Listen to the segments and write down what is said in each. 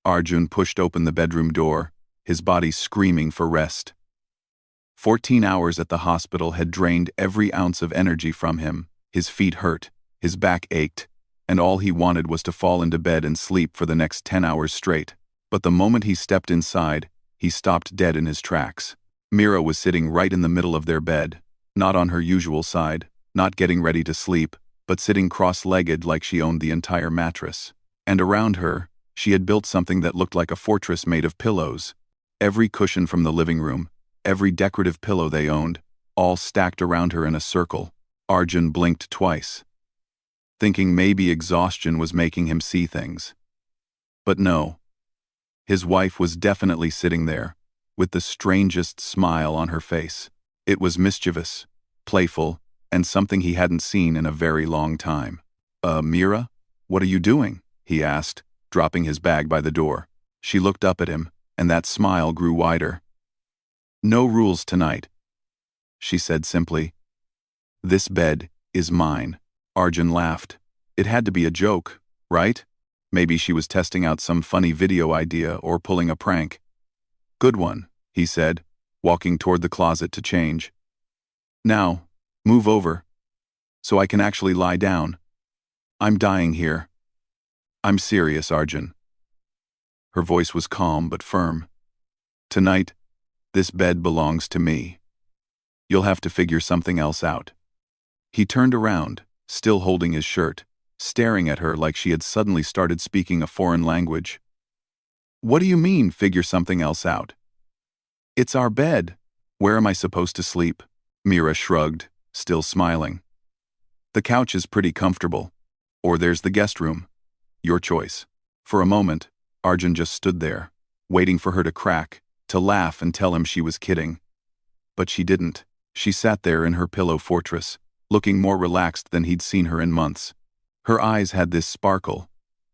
Arjun pushed open the bedroom door, his body screaming for rest. 14 hours at the hospital had drained every ounce of energy from him. His feet hurt, his back ached, and all he wanted was to fall into bed and sleep for the next 10 hours straight. But the moment he stepped inside, he stopped dead in his tracks. Mira was sitting right in the middle of their bed, not on her usual side, not getting ready to sleep, but sitting cross-legged like she owned the entire mattress. And around her, she had built something that looked like a fortress made of pillows. Every cushion from the living room, every decorative pillow they owned, all stacked around her in a circle. Arjun blinked twice, thinking maybe exhaustion was making him see things. But no. His wife was definitely sitting there, with the strangest smile on her face. It was mischievous, playful, and something he hadn't seen in a very long time. Mira? What are you doing?" he asked, dropping his bag by the door. She looked up at him, and that smile grew wider. "No rules tonight," she said simply. "This bed is mine." Arjun laughed. It had to be a joke, right? Maybe she was testing out some funny video idea or pulling a prank. "Good one," he said, walking toward the closet to change. "Now, move over, so I can actually lie down. I'm dying here. I'm serious, Arjun." Her voice was calm but firm. "Tonight, this bed belongs to me. You'll have to figure something else out." He turned around, still holding his shirt, staring at her like she had suddenly started speaking a foreign language. "What do you mean, figure something else out? It's our bed. Where am I supposed to sleep?" Mira shrugged, still smiling. "The couch is pretty comfortable. Or there's the guest room. Your choice." For a moment, Arjun just stood there, waiting for her to crack, to laugh and tell him she was kidding. But she didn't. She sat there in her pillow fortress, looking more relaxed than he'd seen her in months. Her eyes had this sparkle,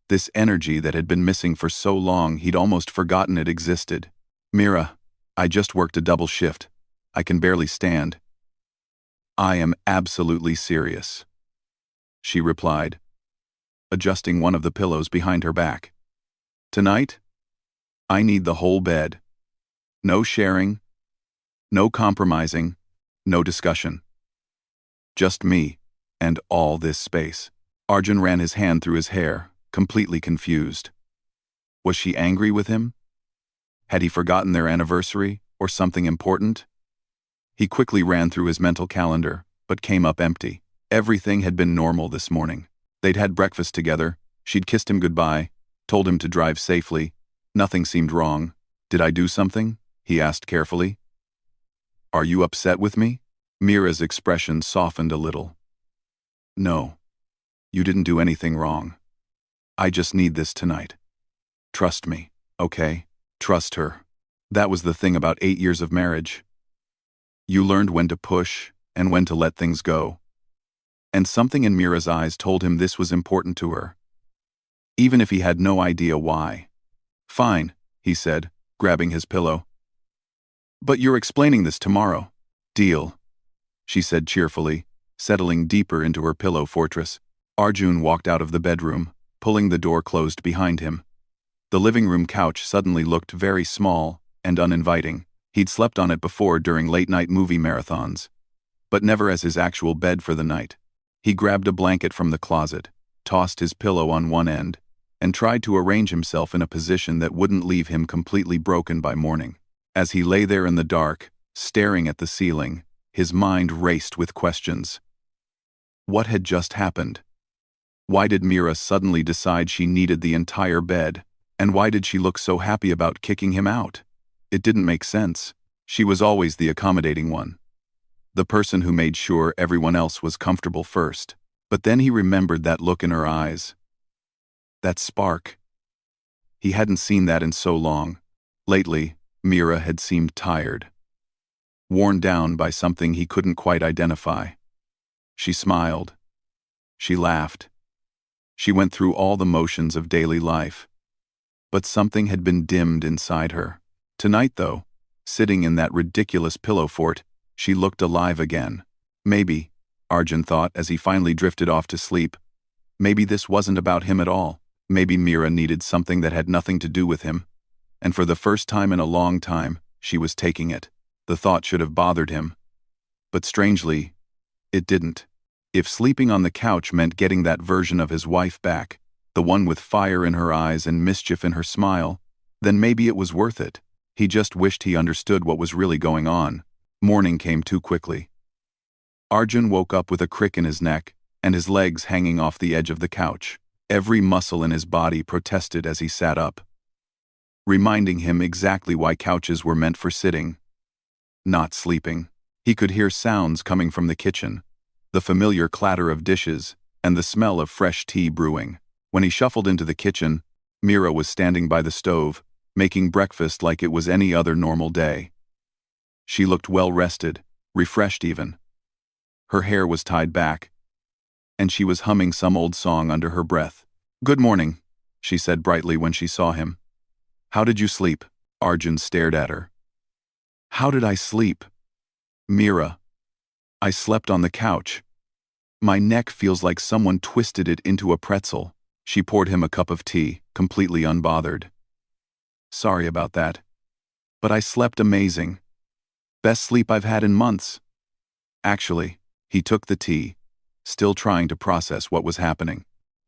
this energy that had been missing for so long he'd almost forgotten it existed. "Mira, I just worked a double shift. I can barely stand." "I am absolutely serious," she replied, adjusting one of the pillows behind her back. "Tonight, I need the whole bed. No sharing, no compromising, no discussion. Just me, and all this space." Arjun ran his hand through his hair, completely confused. Was she angry with him? Had he forgotten their anniversary, or something important? He quickly ran through his mental calendar, but came up empty. Everything had been normal this morning. They'd had breakfast together, she'd kissed him goodbye, told him to drive safely. Nothing seemed wrong. "Did I do something?" he asked carefully. "Are you upset with me?" Mira's expression softened a little. "No. You didn't do anything wrong. I just need this tonight. Trust me, okay?" Trust her. That was the thing about 8 years of marriage. You learned when to push and when to let things go. And something in Mira's eyes told him this was important to her, even if he had no idea why. "Fine," he said, grabbing his pillow. "But you're explaining this tomorrow." "Deal," she said cheerfully, settling deeper into her pillow fortress. Arjun walked out of the bedroom, pulling the door closed behind him. The living room couch suddenly looked very small and uninviting. He'd slept on it before during late-night movie marathons, but never as his actual bed for the night. He grabbed a blanket from the closet, tossed his pillow on one end, and tried to arrange himself in a position that wouldn't leave him completely broken by morning. As he lay there in the dark, staring at the ceiling, his mind raced with questions. What had just happened? Why did Mira suddenly decide she needed the entire bed? And why did she look so happy about kicking him out? It didn't make sense. She was always the accommodating one, the person who made sure everyone else was comfortable first. But then he remembered that look in her eyes. That spark. He hadn't seen that in so long. Lately, Mira had seemed tired, worn down by something he couldn't quite identify. She smiled. She laughed. She went through all the motions of daily life. But something had been dimmed inside her. Tonight, though, sitting in that ridiculous pillow fort, she looked alive again. Maybe, Arjun thought as he finally drifted off to sleep, maybe this wasn't about him at all. Maybe Mira needed something that had nothing to do with him, and for the first time in a long time, she was taking it. The thought should have bothered him. But strangely, it didn't. If sleeping on the couch meant getting that version of his wife back, the one with fire in her eyes and mischief in her smile, then maybe it was worth it. He just wished he understood what was really going on. Morning came too quickly. Arjun woke up with a crick in his neck and his legs hanging off the edge of the couch. Every muscle in his body protested as he sat up, reminding him exactly why couches were meant for sitting, not sleeping. He could hear sounds coming from the kitchen, the familiar clatter of dishes and the smell of fresh tea brewing. When he shuffled into the kitchen, Mira was standing by the stove, making breakfast like it was any other normal day. She looked well-rested, refreshed even. Her hair was tied back, and she was humming some old song under her breath. "Good morning," she said brightly when she saw him. "How did you sleep?" Arjun stared at her. "How did I sleep? Mira, I slept on the couch. My neck feels like someone twisted it into a pretzel." She poured him a cup of tea, completely unbothered. "Sorry about that. But I slept amazing. Best sleep I've had in months." Actually, he took the tea, still trying to process what was happening.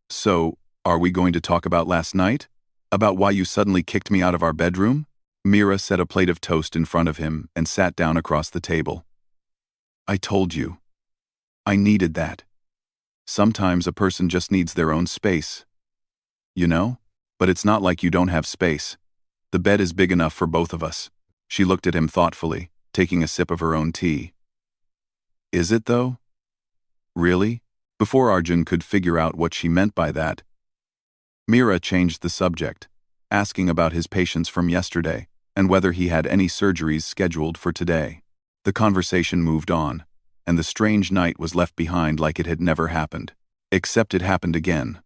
"So, are we going to talk about last night? About why you suddenly kicked me out of our bedroom?" Mira set a plate of toast in front of him and sat down across the table. "I told you. I needed that. Sometimes a person just needs their own space. You know? But it's not like you don't have space. The bed is big enough for both of us." She looked at him thoughtfully, taking a sip of her own tea. "Is it though? Really?" Before Arjun could figure out what she meant by that, Mira changed the subject, asking about his patients from yesterday and whether he had any surgeries scheduled for today. The conversation moved on, and the strange night was left behind like it had never happened. Except it happened again.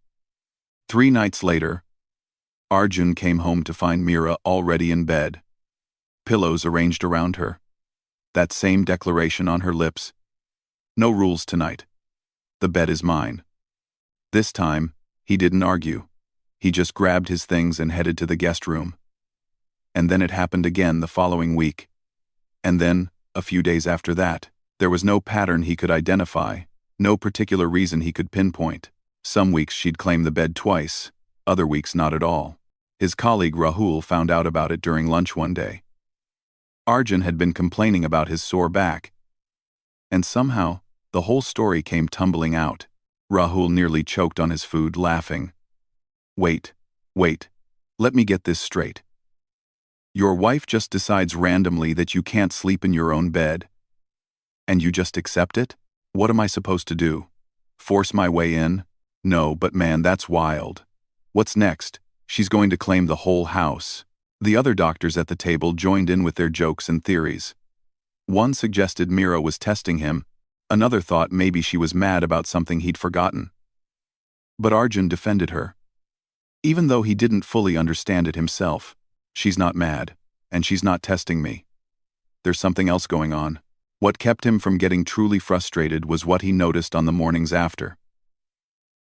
3 nights later, Arjun came home to find Mira already in bed, pillows arranged around her. That same declaration on her lips. "No rules tonight. The bed is mine." This time, he didn't argue. He just grabbed his things and headed to the guest room. And then it happened again the following week. And then, a few days after that. There was no pattern he could identify, no particular reason he could pinpoint. Some weeks she'd claim the bed twice, other weeks not at all. His colleague Rahul found out about it during lunch one day. Arjun had been complaining about his sore back, and somehow, the whole story came tumbling out. Rahul nearly choked on his food, laughing. Wait, let me get this straight. Your wife just decides randomly that you can't sleep in your own bed, and you just accept it? What am I supposed to do? Force my way in? No, but man, that's wild. What's next? She's going to claim the whole house." The other doctors at the table joined in with their jokes and theories. One suggested Mira was testing him, another thought maybe she was mad about something he'd forgotten. But Arjun defended her. Even though he didn't fully understand it himself, "She's not mad, and she's not testing me. There's something else going on." What kept him from getting truly frustrated was what he noticed on the mornings after.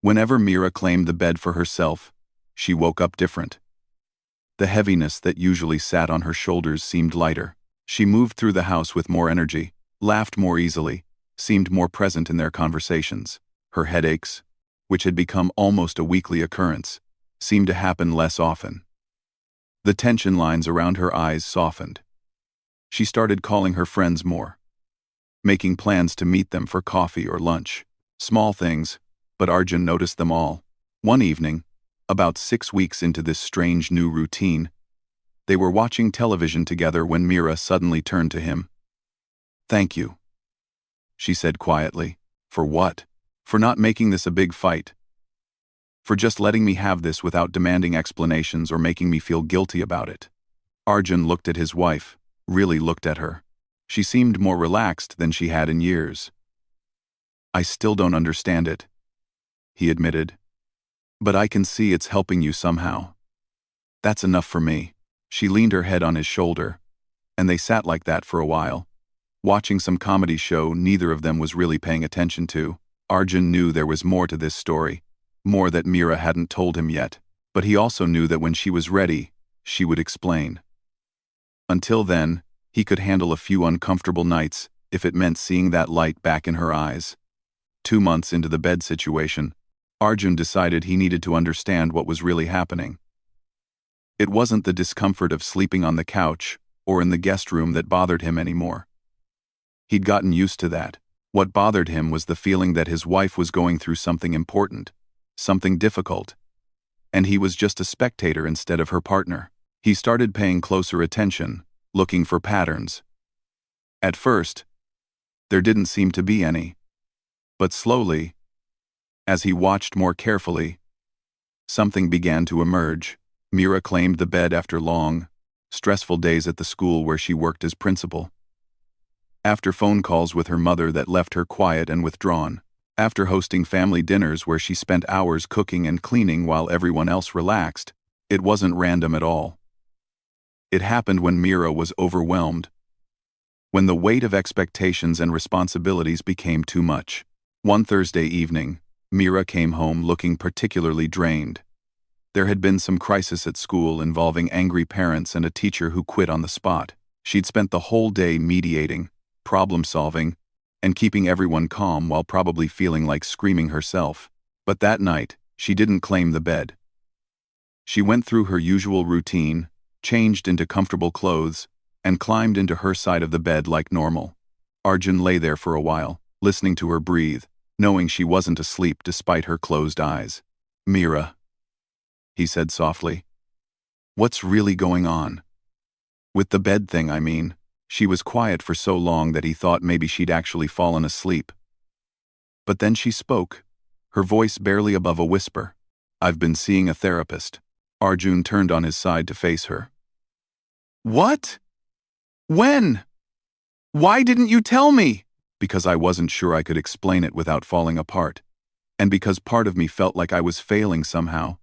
Whenever Mira claimed the bed for herself, she woke up different. The heaviness that usually sat on her shoulders seemed lighter. She moved through the house with more energy, laughed more easily, seemed more present in their conversations. Her headaches, which had become almost a weekly occurrence, seemed to happen less often. The tension lines around her eyes softened. She started calling her friends more, making plans to meet them for coffee or lunch. Small things, but Arjun noticed them all. One evening, about 6 weeks into this strange new routine, they were watching television together when Mira suddenly turned to him. "Thank you," she said quietly. "For what?" "For not making this a big fight. For just letting me have this without demanding explanations or making me feel guilty about it." Arjun looked at his wife, really looked at her. She seemed more relaxed than she had in years. "I still don't understand it," he admitted. "But I can see it's helping you somehow. That's enough for me." She leaned her head on his shoulder, and they sat like that for a while, watching some comedy show neither of them was really paying attention to. Arjun knew there was more to this story, more that Mira hadn't told him yet. But he also knew that when she was ready, she would explain. Until then, he could handle a few uncomfortable nights if it meant seeing that light back in her eyes. 2 months into the bed situation, Arjun decided he needed to understand what was really happening. It wasn't the discomfort of sleeping on the couch or in the guest room that bothered him anymore. He'd gotten used to that. What bothered him was the feeling that his wife was going through something important, something difficult, and he was just a spectator instead of her partner. He started paying closer attention, looking for patterns. At first, there didn't seem to be any. But slowly, as he watched more carefully, something began to emerge. Mira claimed the bed after long, stressful days at the school where she worked as principal. After phone calls with her mother that left her quiet and withdrawn. After hosting family dinners where she spent hours cooking and cleaning while everyone else relaxed. It wasn't random at all. It happened when Mira was overwhelmed. When the weight of expectations and responsibilities became too much. One Thursday evening, Mira came home looking particularly drained. There had been some crisis at school involving angry parents and a teacher who quit on the spot. She'd spent the whole day mediating, problem-solving, and keeping everyone calm while probably feeling like screaming herself. But that night, she didn't claim the bed. She went through her usual routine, changed into comfortable clothes, and climbed into her side of the bed like normal. Arjun lay there for a while, listening to her breathe, knowing she wasn't asleep despite her closed eyes. "Mira," he said softly. "What's really going on?" "With the bed thing, I mean." She was quiet for so long that he thought maybe she'd actually fallen asleep. But then she spoke, her voice barely above a whisper. "I've been seeing a therapist." Arjun turned on his side to face her. "What? When? Why didn't you tell me?" "Because I wasn't sure I could explain it without falling apart. And because part of me felt like I was failing somehow,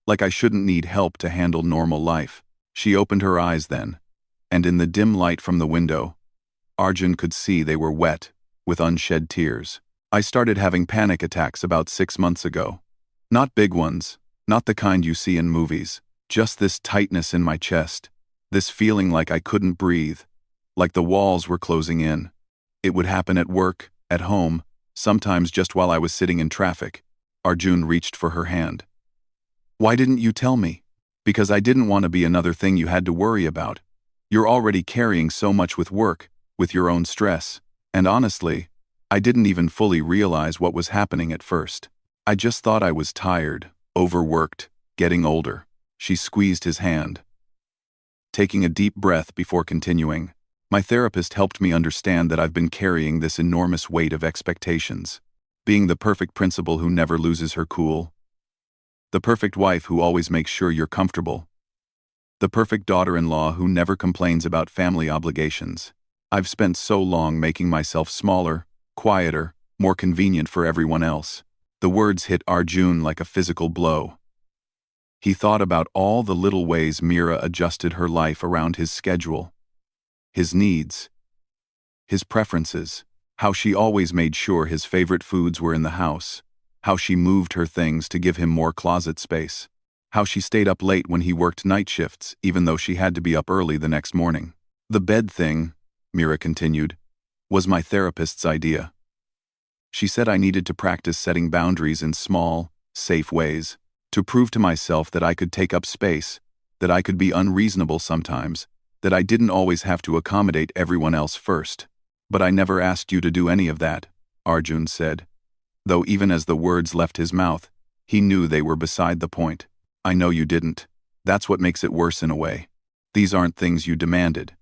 like I shouldn't need help to handle normal life." She opened her eyes then, and in the dim light from the window, Arjun could see they were wet, with unshed tears. "I started having panic attacks about 6 months ago. Not big ones, not the kind you see in movies, just this tightness in my chest, this feeling like I couldn't breathe, like the walls were closing in. It would happen at work, at home, sometimes just while I was sitting in traffic." Arjun reached for her hand. "Why didn't you tell me?" "Because I didn't want to be another thing you had to worry about. You're already carrying so much with work, with your own stress. And honestly, I didn't even fully realize what was happening at first. I just thought I was tired, overworked, getting older." She squeezed his hand, taking a deep breath before continuing. "My therapist helped me understand that I've been carrying this enormous weight of expectations. Being the perfect principal who never loses her cool. The perfect wife who always makes sure you're comfortable. The perfect daughter-in-law who never complains about family obligations. I've spent so long making myself smaller, quieter, more convenient for everyone else." The words hit Arjun like a physical blow. He thought about all the little ways Mira adjusted her life around his schedule, his needs, his preferences, how she always made sure his favorite foods were in the house, how she moved her things to give him more closet space, how she stayed up late when he worked night shifts even though she had to be up early the next morning. "The bed thing," Mira continued, "was my therapist's idea. She said I needed to practice setting boundaries in small, safe ways, to prove to myself that I could take up space, that I could be unreasonable sometimes, that I didn't always have to accommodate everyone else first." "But I never asked you to do any of that," Arjun said, though even as the words left his mouth, he knew they were beside the point. "I know you didn't. That's what makes it worse in a way. These aren't things you demanded.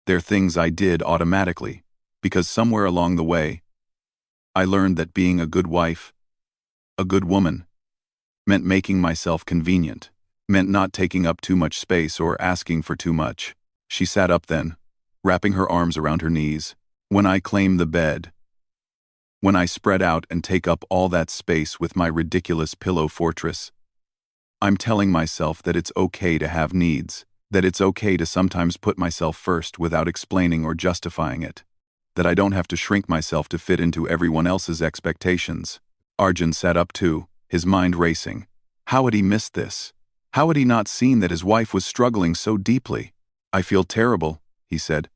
They're things I did automatically, because somewhere along the way, I learned that being a good wife, a good woman, meant making myself convenient, meant not taking up too much space or asking for too much." She sat up then, wrapping her arms around her knees. "When I claim the bed, when I spread out and take up all that space with my ridiculous pillow fortress, I'm telling myself that it's okay to have needs, that it's okay to sometimes put myself first without explaining or justifying it, that I don't have to shrink myself to fit into everyone else's expectations." Arjun sat up too, his mind racing. How had he missed this? How had he not seen that his wife was struggling so deeply? "I feel terrible," he said.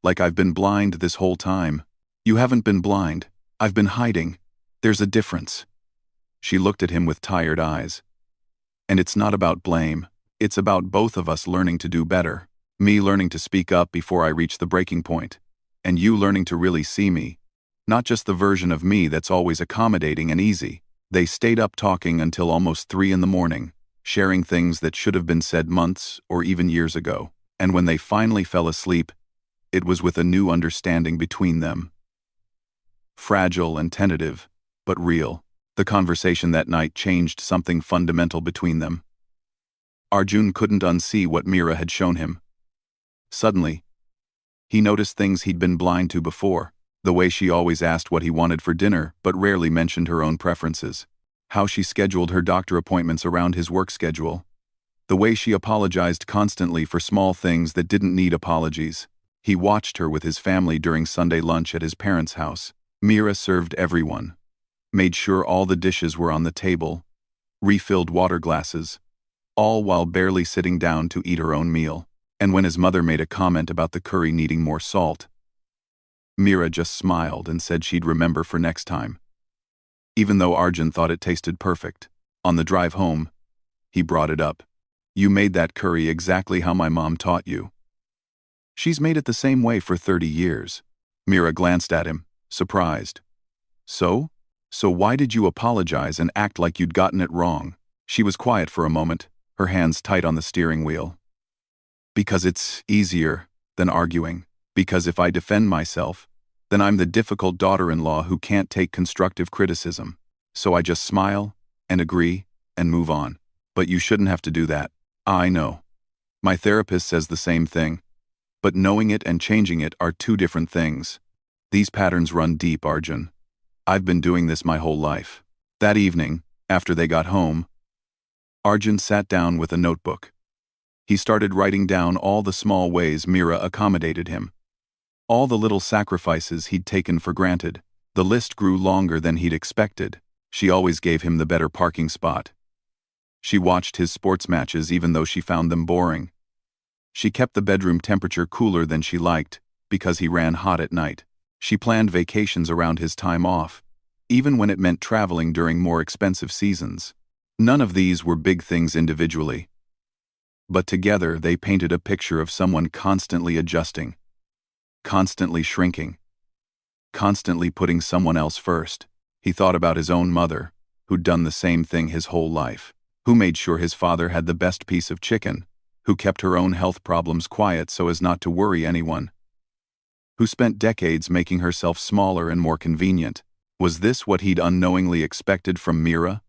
"Like I've been blind this whole time." "You haven't been blind. I've been hiding. There's a difference." She looked at him with tired eyes. "And it's not about blame. It's about both of us learning to do better. Me learning to speak up before I reach the breaking point. And you learning to really see me. Not just the version of me that's always accommodating and easy." They stayed up talking until almost 3 in the morning, sharing things that should have been said months or even years ago. And when they finally fell asleep, it was with a new understanding between them. Fragile and tentative, but real. The conversation that night changed something fundamental between them. Arjun couldn't unsee what Mira had shown him. Suddenly, he noticed things he'd been blind to before. The way she always asked what he wanted for dinner but rarely mentioned her own preferences. How she scheduled her doctor appointments around his work schedule. The way she apologized constantly for small things that didn't need apologies. He watched her with his family during Sunday lunch at his parents' house. Mira served everyone. Made sure all the dishes were on the table. Refilled water glasses. All while barely sitting down to eat her own meal. And when his mother made a comment about the curry needing more salt, Mira just smiled and said she'd remember for next time. Even though Arjun thought it tasted perfect, on the drive home, he brought it up. "You made that curry exactly how my mom taught you." "She's made it the same way for 30 years. Mira glanced at him, surprised. So why did you apologize and act like you'd gotten it wrong?" She was quiet for a moment, her hands tight on the steering wheel. "Because it's easier than arguing. Because if I defend myself, then I'm the difficult daughter-in-law who can't take constructive criticism. So I just smile, and agree, and move on. But you shouldn't have to do that. I know. My therapist says the same thing. But knowing it and changing it are two different things. These patterns run deep, Arjun. I've been doing this my whole life." That evening, after they got home, Arjun sat down with a notebook. He started writing down all the small ways Mira accommodated him. All the little sacrifices he'd taken for granted. The list grew longer than he'd expected. She always gave him the better parking spot. She watched his sports matches even though she found them boring. She kept the bedroom temperature cooler than she liked, because he ran hot at night. She planned vacations around his time off, even when it meant traveling during more expensive seasons. None of these were big things individually. But together they painted a picture of someone constantly adjusting. Constantly shrinking. Constantly putting someone else first. He thought about his own mother, who'd done the same thing his whole life, who made sure his father had the best piece of chicken, who kept her own health problems quiet so as not to worry anyone, who spent decades making herself smaller and more convenient. Was this what he'd unknowingly expected from Mira?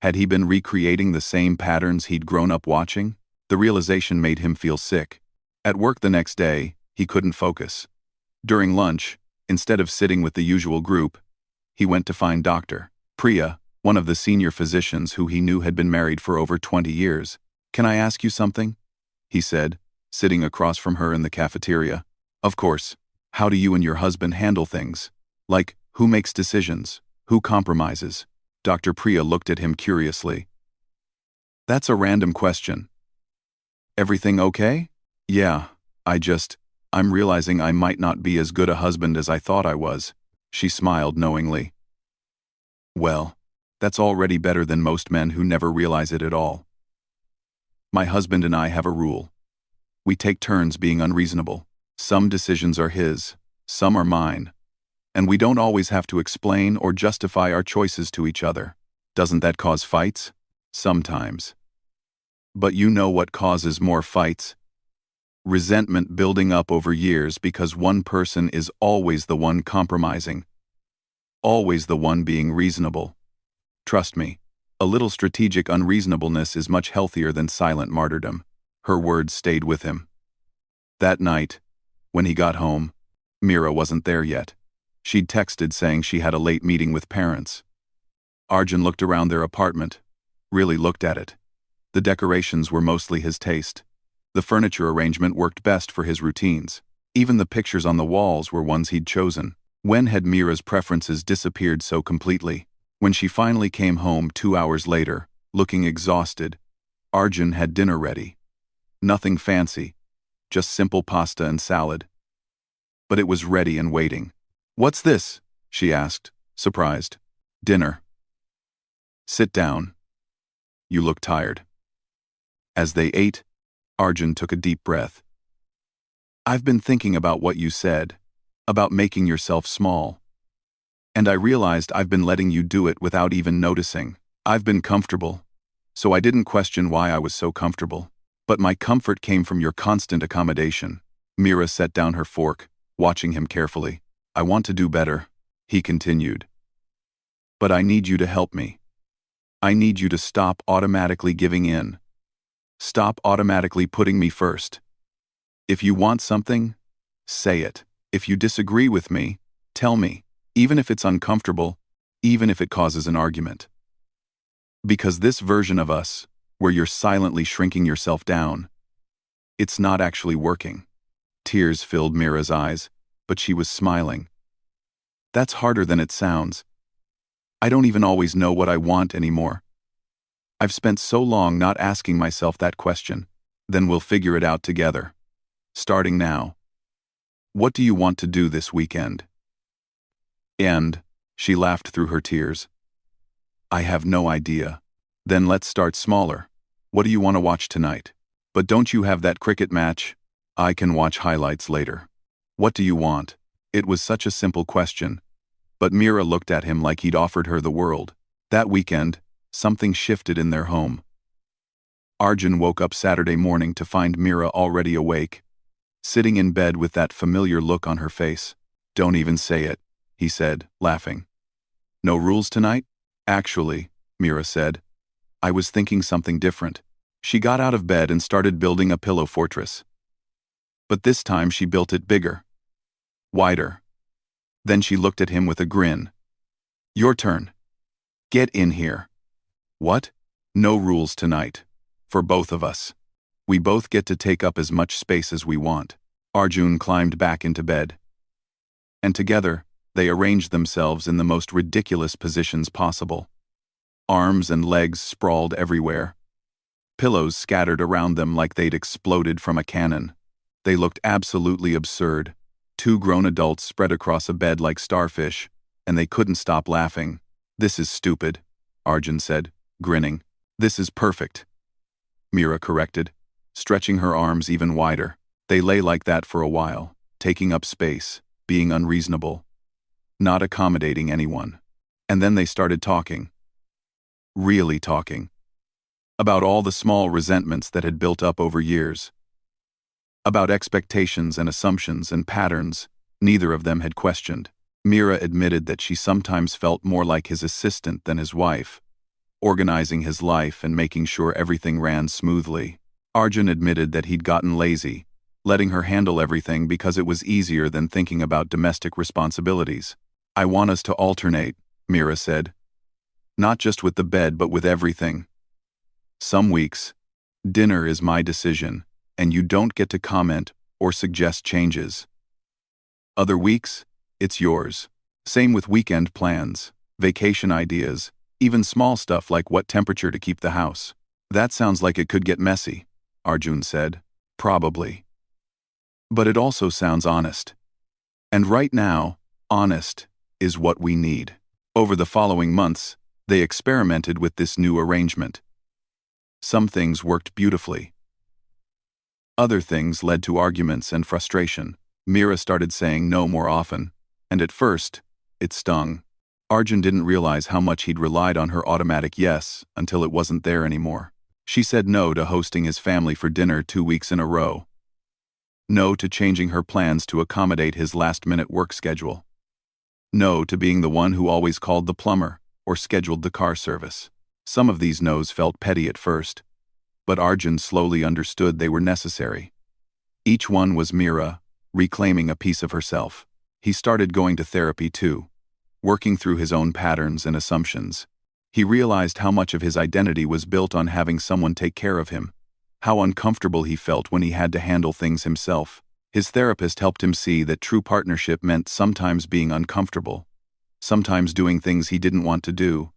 Had he been recreating the same patterns he'd grown up watching? The realization made him feel sick. At work the next day, he couldn't focus. During lunch, instead of sitting with the usual group, he went to find Dr. Priya, one of the senior physicians who he knew had been married for over 20 years. "Can I ask you something?" he said, sitting across from her in the cafeteria. "Of course. How do you and your husband handle things? Like, who makes decisions? Who compromises?" Dr. Priya looked at him curiously. "That's a random question." "Everything okay?" "Yeah, I'm realizing I might not be as good a husband as I thought I was." She smiled knowingly. "Well, that's already better than most men who never realize it at all. My husband and I have a rule. We take turns being unreasonable. Some decisions are his, some are mine. And we don't always have to explain or justify our choices to each other. Doesn't that cause fights? Sometimes. But you know what causes more fights? Resentment building up over years because one person is always the one compromising. Always the one being reasonable. Trust me, a little strategic unreasonableness is much healthier than silent martyrdom." Her words stayed with him. That night, when he got home, Mira wasn't there yet. She'd texted saying she had a late meeting with parents. Arjun looked around their apartment, really looked at it. The decorations were mostly his taste. The furniture arrangement worked best for his routines. Even the pictures on the walls were ones he'd chosen. When had Mira's preferences disappeared so completely? When she finally came home 2 hours later, Looking exhausted, Arjun had dinner ready. Nothing fancy, just simple pasta and salad. But it was ready and waiting. "What's this?" she asked, surprised. "Dinner." "Sit down. You look tired." As they ate, Arjun took a deep breath. "I've been thinking about what you said, about making yourself small. And I realized I've been letting you do it without even noticing. I've been comfortable, so I didn't question why I was so comfortable. But my comfort came from your constant accommodation." Mira set down her fork, watching him carefully. "I want to do better," he continued. "But I need you to help me. I need you to stop automatically giving in. Stop automatically putting me first. If you want something, say it. If you disagree with me, tell me, even if it's uncomfortable, even if it causes an argument. Because this version of us, where you're silently shrinking yourself down, it's not actually working." Tears filled Mira's eyes, but she was smiling. "That's harder than it sounds. I don't even always know what I want anymore. I've spent so long not asking myself that question. Then we'll figure it out together. Starting now. What do you want to do this weekend?" And she laughed through her tears. "I have no idea." "Then let's start smaller. What do you want to watch tonight? But don't you have that cricket match? I can watch highlights later. What do you want?" It was such a simple question, but Mira looked at him like he'd offered her the world. That weekend, something shifted in their home. Arjun woke up Saturday morning to find Mira already awake, sitting in bed with that familiar look on her face. "Don't even say it," he said, laughing. "No rules tonight?" "Actually," Mira said, "I was thinking something different." She got out of bed and started building a pillow fortress. But this time she built it bigger, wider. Then she looked at him with a grin. "Your turn. Get in here." "What?" "No rules tonight. For both of us. We both get to take up as much space as we want." Arjun climbed back into bed. And together, they arranged themselves in the most ridiculous positions possible. Arms and legs sprawled everywhere. Pillows scattered around them like they'd exploded from a cannon. They looked absolutely absurd. Two grown adults spread across a bed like starfish, and they couldn't stop laughing. "This is stupid," Arjun said, grinning. "This is perfect," Mira corrected, stretching her arms even wider. They lay like that for a while, taking up space, being unreasonable, not accommodating anyone. And then they started talking. Really talking. About all the small resentments that had built up over years. About expectations and assumptions and patterns neither of them had questioned. Mira admitted that she sometimes felt more like his assistant than his wife, organizing his life and making sure everything ran smoothly. Arjun admitted that he'd gotten lazy, letting her handle everything because it was easier than thinking about domestic responsibilities. "I want us to alternate," Mira said. "Not just with the bed but with everything. Some weeks, dinner is my decision, and you don't get to comment or suggest changes. Other weeks, it's yours. Same with weekend plans, vacation ideas, even small stuff like what temperature to keep the house." "That sounds like it could get messy," Arjun said. "Probably. But it also sounds honest. And right now, honest is what we need." Over the following months, they experimented with this new arrangement. Some things worked beautifully. Other things led to arguments and frustration. Mira started saying no more often, and at first, it stung. Arjun didn't realize how much he'd relied on her automatic yes until it wasn't there anymore. She said no to hosting his family for dinner 2 weeks in a row. No to changing her plans to accommodate his last-minute work schedule. No to being the one who always called the plumber or scheduled the car service. Some of these no's felt petty at first, but Arjun slowly understood they were necessary. Each one was Mira, reclaiming a piece of herself. He started going to therapy too, working through his own patterns and assumptions. He realized how much of his identity was built on having someone take care of him, how uncomfortable he felt when he had to handle things himself. His therapist helped him see that true partnership meant sometimes being uncomfortable, sometimes doing things he didn't want to do,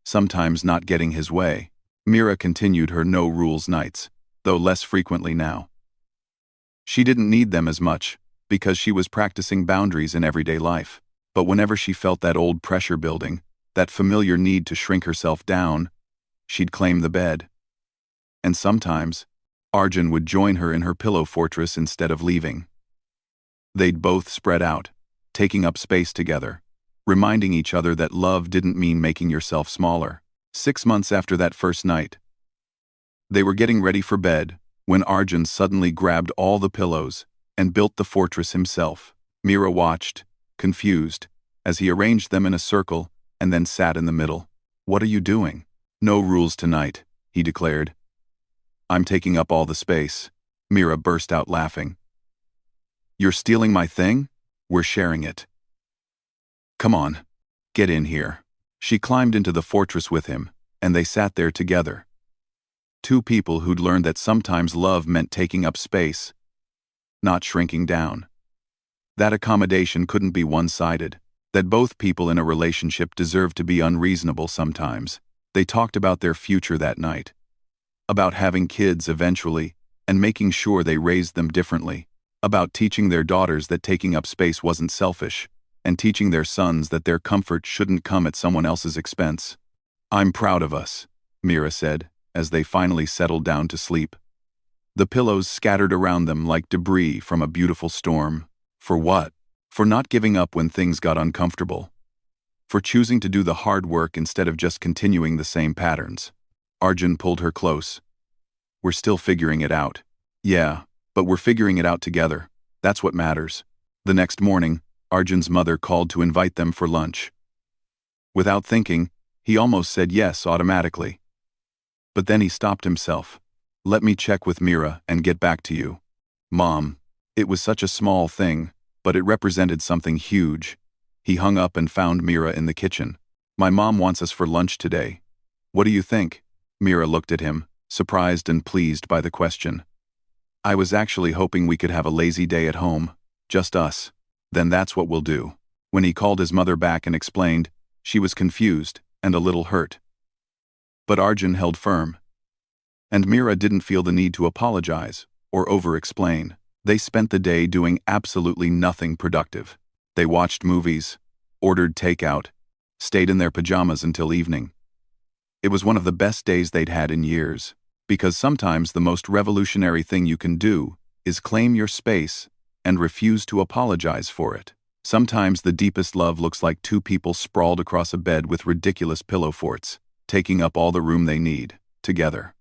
sometimes not getting his way. Mira continued her no-rules nights, though less frequently now. She didn't need them as much, because she was practicing boundaries in everyday life. But whenever she felt that old pressure building, that familiar need to shrink herself down, she'd claim the bed. And sometimes, Arjun would join her in her pillow fortress instead of leaving. They'd both spread out, taking up space together, reminding each other that love didn't mean making yourself smaller. 6 months after that first night, they were getting ready for bed when Arjun suddenly grabbed all the pillows and built the fortress himself. Mira watched, confused, as he arranged them in a circle and then sat in the middle. "What are you doing?" "No rules tonight," he declared. "I'm taking up all the space." Mira burst out laughing. "You're stealing my thing? We're sharing it. Come on, get in here." She climbed into the fortress with him, and they sat there together. Two people who'd learned that sometimes love meant taking up space, not shrinking down. That accommodation couldn't be one-sided, that both people in a relationship deserved to be unreasonable sometimes. They talked about their future that night, about having kids eventually, and making sure they raised them differently, about teaching their daughters that taking up space wasn't selfish, and teaching their sons that their comfort shouldn't come at someone else's expense. "I'm proud of us," Mira said, as they finally settled down to sleep. The pillows scattered around them like debris from a beautiful storm. For what? For not giving up when things got uncomfortable. For choosing to do the hard work instead of just continuing the same patterns. Arjun pulled her close. "We're still figuring it out." "Yeah, but we're figuring it out together. That's what matters." The next morning, Arjun's mother called to invite them for lunch. Without thinking, he almost said yes automatically. But then he stopped himself. "Let me check with Mira and get back to you." "Mom." It was such a small thing, but it represented something huge. He hung up and found Mira in the kitchen. "My mom wants us for lunch today. What do you think?" Mira looked at him, surprised and pleased by the question. "I was actually hoping we could have a lazy day at home, just us." "Then that's what we'll do." When he called his mother back and explained, she was confused and a little hurt. But Arjun held firm. And Mira didn't feel the need to apologize or over-explain. They spent the day doing absolutely nothing productive. They watched movies, ordered takeout, stayed in their pajamas until evening. It was one of the best days they'd had in years, because sometimes the most revolutionary thing you can do is claim your space and refuse to apologize for it. Sometimes the deepest love looks like two people sprawled across a bed with ridiculous pillow forts, taking up all the room they need, together.